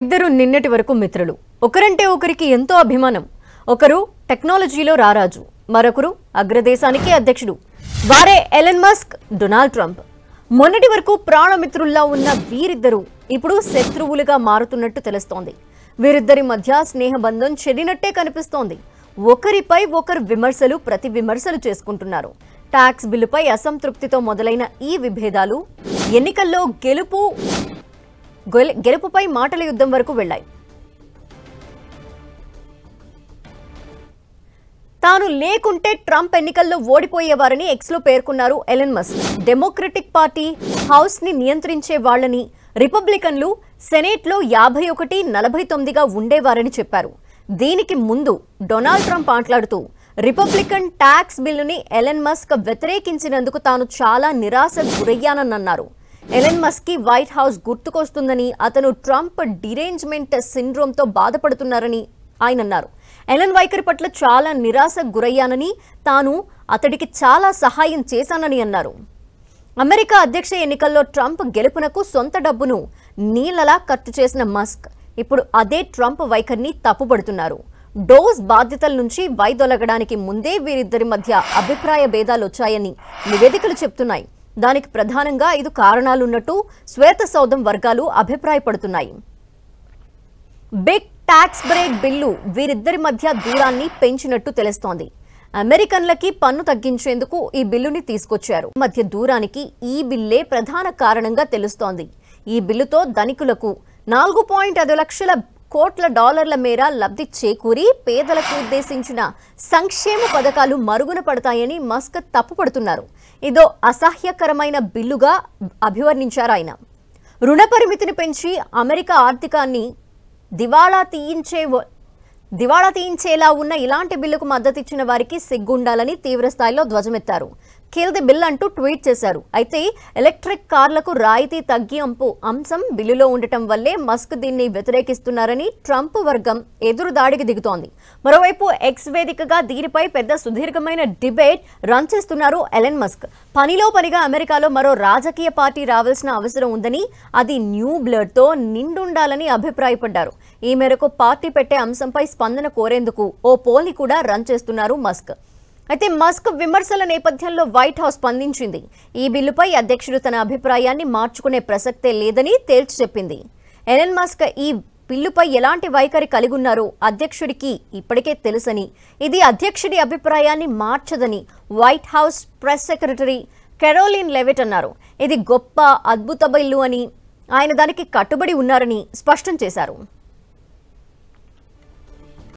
ఇద్దరు నిన్నటి వరకు మిత్రులు. ఒకరంటే ఒకరికి ఎంతో అభిమానం. ఒకరు టెక్నాలజీలో రారాజు, మరొకరు అగ్రదేశానికి అధ్యక్షుడు. వారే ఎలన్ మస్క్, డొనాల్డ్ ట్రంప్. మొన్నటి వరకు ప్రాణమిత్రుల్లా ఉన్న వీరిద్దరూ ఇప్పుడు శత్రువులుగా మారుతున్నట్టు తెలుస్తోంది. వీరిద్దరి మధ్య స్నేహబంధం చెడినట్టే కనిపిస్తోంది. ఒకరిపై ఒకరు ప్రతి విమర్శలు చేసుకుంటున్నారు. ట్యాక్స్ బిల్లుపై అసంతృప్తితో మొదలైన ఈ విభేదాలు ఎన్నికల్లో గెలుపుపై మాటల యుద్ధం వరకు వెళ్లాయి. తాను లేకుంటే ట్రంప్ ఎన్నికల్లో ఓడిపోయేవారని ఎక్స్లో పేర్కొన్నారు Elon Musk. Democratic party house ని నియంత్రించే వాళ్లని రిపబ్లికన్లు సెనేట్లో 51-49గా ఉండేవారని చెప్పారు. దీనికి ముందు డొనాల్డ్ ట్రంప్ మాట్లాడుతూ రిపబ్లికన్ ట్యాక్స్ బిల్లుని ఎలన్ మస్క్ వ్యతిరేకించినందుకు తాను చాలా నిరాశ గురయ్యానన్నారు. ఎలన్ మస్క్ కి వైట్ హౌస్ గుర్తుకొస్తుందని, అతను ట్రంప్ డిరేంజ్మెంట్ సిండ్రోమ్తో బాధపడుతున్నారని ఆయన అన్నారు. ఎలన్ వైఖరి పట్ల చాలా నిరాశ గురయ్యానని, తాను అతడికి చాలా సహాయం చేశానని అన్నారు. అమెరికా అధ్యక్ష ఎన్నికల్లో ట్రంప్ గెలుపునకు సొంత డబ్బును నీళ్లలా ఖర్చు చేసిన మస్క్ ఇప్పుడు అదే ట్రంప్ వైఖరిని తప్పుపడుతున్నారు. డోస్ బాధ్యతల నుంచి వైదొలగడానికి ముందే వీరిద్దరి మధ్య అభిప్రాయ భేదాలు వచ్చాయని నివేదికలు చెప్తున్నాయి. దానికి ప్రధానంగా 5 కారణాలున్నట్టు శ్వేత సౌధం వర్గాలు అభిప్రాయపడుతున్నాయి. బిగ్ ట్యాక్స్ బ్రేక్ బిల్లు వీరిద్దరి మధ్య దూరాన్ని పెంచినట్టు తెలుస్తోంది. అమెరికన్లకి పన్ను తగ్గించేందుకు ఈ బిల్లుని తీసుకొచ్చారు. మధ్య దూరానికి ఈ బిల్లే ప్రధాన కారణంగా తెలుస్తోంది. ఈ బిల్లుతో ధనికులకు 4.5 లక్షల కోట్ల డాలర్ల మేర లబ్ధి చేకూరి పేదలకు ఉద్దేశించిన సంక్షేమ పథకాలు మరుగున పడతాయని మస్క్ తప్పుపడుతున్నారు. ఇదో అసహ్యకరమైన బిల్లుగా అభివర్ణించారు ఆయన. రుణ పరిమితిని పెంచి అమెరికా ఆర్థికాన్ని దివాళా తీయించేలా ఉన్న ఇలాంటి బిల్లుకు మద్దతిచ్చిన వారికి సిగ్గుండాలని తీవ్రస్థాయిలో ధ్వజమెత్తారు. కిల్ ది బిల్ అంటూ ట్వీట్ చేశారు. అయితే ఎలక్ట్రిక్ కార్లకు రాయితీ తగ్గింపు అంశం బిల్లులో ఉండటం వల్లే మస్క్ దీన్ని వ్యతిరేకిస్తున్నారని ట్రంప్ వర్గం ఎదురుదాడికి దిగుతోంది. మరోవైపు ఎక్స్ వేదికగా దీనిపై పెద్ద సుదీర్ఘమైన డిబేట్ రన్ చేస్తున్నారు ఎలన్ మస్క్. పనిలో పనిగా అమెరికాలో మరో రాజకీయ పార్టీ రావాల్సిన అవసరం ఉందని, అది న్యూ బ్లడ్తో నిండుండాలని అభిప్రాయపడ్డారు. ఈ మేరకు పార్టీ పెట్టే అంశంపై స్పందన కోరేందుకు ఓ పోల్ని కూడా రన్ చేస్తున్నారు మస్క్. అయితే మస్క్ విమర్శల నేపథ్యంలో వైట్ హౌస్ స్పందించింది. ఈ బిల్లుపై అధ్యక్షుడు తన అభిప్రాయాన్ని మార్చుకునే ప్రసక్తే లేదని తేల్చి చెప్పింది. ఎలన్ మస్క్ ఈ బిల్లుపై ఎలాంటి వైఖరి కలిగి ఉన్నారో అధ్యక్షుడికి ఇప్పటికే తెలుసని, ఇది అధ్యక్షుడి అభిప్రాయాన్ని మార్చదని White House press secretary Karoline Leavitt అన్నారు. ఇది గొప్ప అద్భుత బిల్లు అని, ఆయన దానికి కట్టుబడి ఉన్నారని స్పష్టం చేశారు.